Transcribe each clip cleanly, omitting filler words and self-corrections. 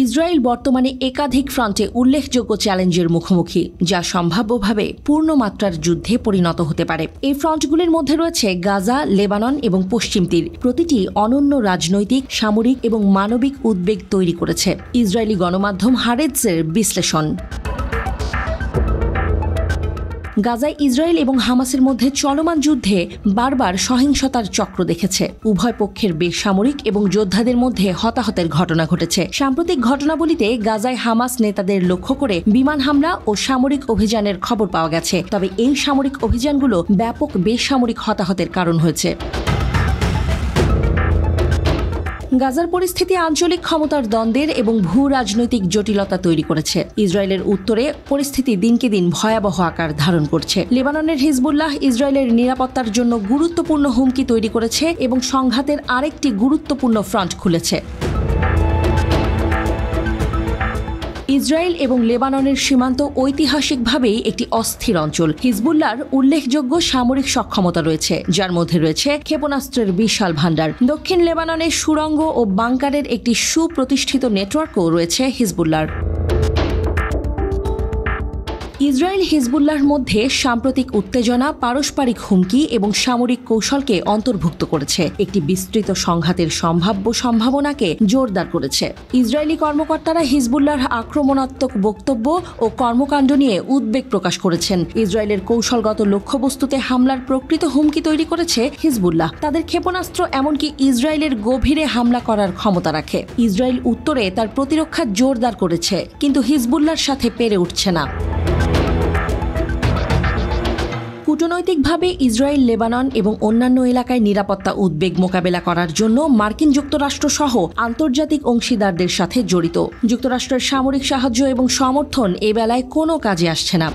Israel বর্তমানে একাধিক ফ্রন্টে উল্লেখযোগ্য চ্যালেঞ্জের মুখোমুখি, যা সম্ভাব্যভাবে পূর্ণমাত্রার যুদ্ধে পরিণত হতে পারে। এই ফ্রন্টগুলির মধ্যে রয়েছে গাজা, লেবানন এবং পশ্চিম তীর। প্রতিটি অনন্য রাজনৈতিক, সামরিক এবং মানবিক উদ্বেগ তৈরি করেছে। ইসরায়েলি গণমাধ্যম হারেটজের বিশ্লেষণ। গাজায় ইসরায়েল এবং হামাসের মধ্যে চলমান যুদ্ধে বারবার সহিংসতার চক্র দেখেছে। উভয় পক্ষের বেসামরিক এবং যোদ্ধাদের মধ্যে হতাহতের ঘটনা ঘটেছে। সাম্প্রতিক ঘটনাবলিতে গাজায় হামাস নেতাদের লক্ষ্য করে বিমান হামলা ও সামরিক অভিযানের খবর পাওয়া গেছে, তবে এই সামরিক অভিযানগুলো ব্যাপক বেসামরিক হতাহতের কারণ হয়েছে। গাজার পরিস্থিতি আঞ্চলিক ক্ষমতার দ্বন্দ্বের এবং ভূ রাজনৈতিক জটিলতা তৈরি করেছে। ইসরায়েলের উত্তরে পরিস্থিতি দিনকে দিন ভয়াবহ আকার ধারণ করছে। লেবাননের হিজবুল্লাহ ইসরায়েলের নিরাপত্তার জন্য গুরুত্বপূর্ণ হুমকি তৈরি করেছে এবং সংঘাতের আরেকটি গুরুত্বপূর্ণ ফ্রন্ট খুলেছে। ইসরায়েল এবং লেবাননের সীমান্ত ঐতিহাসিকভাবেই একটি অস্থির অঞ্চল। হিজবুল্লাহর উল্লেখযোগ্য সামরিক সক্ষমতা রয়েছে, যার মধ্যে রয়েছে ক্ষেপণাস্ত্রের বিশাল ভাণ্ডার। দক্ষিণ লেবাননের সুড়ঙ্গ ও বাংকারের একটি সুপ্রতিষ্ঠিত নেটওয়ার্কও রয়েছে হিজবুল্লাহর। ইসরায়েল হিজবুল্লাহর মধ্যে সাম্প্রতিক উত্তেজনা, পারস্পরিক হুমকি এবং সামরিক কৌশলকে অন্তর্ভুক্ত করেছে, একটি বিস্তৃত সংঘাতের সম্ভাবনাকে জোরদার করেছে। ইসরায়েলি কর্মকর্তারা হিজবুল্লাহর আক্রমণাত্মক বক্তব্য ও কর্মকাণ্ড নিয়ে উদ্বেগ প্রকাশ করেছেন। ইসরায়েলের কৌশলগত লক্ষ্যবস্তুতে হামলার প্রকৃত হুমকি তৈরি করেছে হিজবুল্লাহ। তাদের ক্ষেপণাস্ত্র এমনকি ইসরায়েলের গভীরে হামলা করার ক্ষমতা রাখে। ইসরায়েল উত্তরে তার প্রতিরক্ষা জোরদার করেছে, কিন্তু হিজবুল্লাহর সাথে পেরে উঠছে না। কূটনৈতিকভাবে ইসরায়েল, লেবানন এবং অন্যান্য এলাকায় নিরাপত্তা উদ্বেগ মোকাবেলা করার জন্য মার্কিন যুক্তরাষ্ট্র সহ আন্তর্জাতিক অংশীদারদের সাথে জড়িত। যুক্তরাষ্ট্রের সামরিক সাহায্য এবং সমর্থন এ বেলায় কোনো কাজে আসছে না।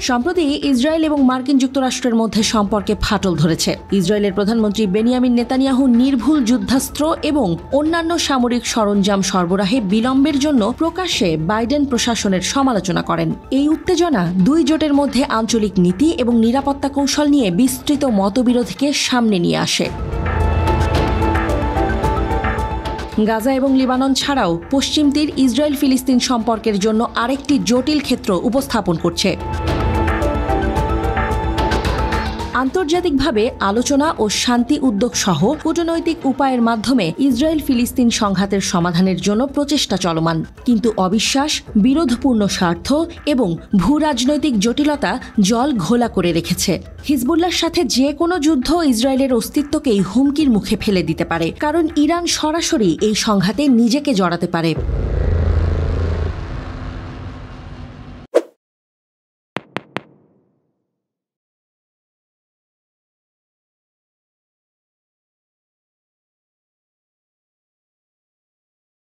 সম্প্রতি ইসরায়েল এবং মার্কিন যুক্তরাষ্ট্রের মধ্যে সম্পর্কে ফাটল ধরেছে। ইসরায়েলের প্রধানমন্ত্রী বেনিয়ামিন নেতানিয়াহু নির্ভুল যুদ্ধাস্ত্র এবং অন্যান্য সামরিক সরঞ্জাম সরবরাহে বিলম্বের জন্য প্রকাশ্যে বাইডেন প্রশাসনের সমালোচনা করেন। এই উত্তেজনা দুই জোটের মধ্যে আঞ্চলিক নীতি এবং নিরাপত্তা কৌশল নিয়ে বিস্তৃত মতবিরোধকে সামনে নিয়ে আসে। গাজা এবং লেবানন ছাড়াও পশ্চিম তীর ইসরায়েল ফিলিস্তিন সম্পর্কের জন্য আরেকটি জটিল ক্ষেত্র উপস্থাপন করছে। আন্তর্জাতিকভাবে আলোচনা ও শান্তি উদ্যোগ সহ কূটনৈতিক উপায়ের মাধ্যমে ইসরায়েল ফিলিস্তিন সংঘাতের সমাধানের জন্য প্রচেষ্টা চলমান, কিন্তু অবিশ্বাস, বিরোধপূর্ণ স্বার্থ এবং ভূ রাজনৈতিক জটিলতা জল ঘোলা করে রেখেছে। হিজবুল্লাহর সাথে যে কোনো যুদ্ধ ইসরায়েলের অস্তিত্বকেই হুমকির মুখে ফেলে দিতে পারে, কারণ ইরান সরাসরি এই সংঘাতে নিজেকে জড়াতে পারে।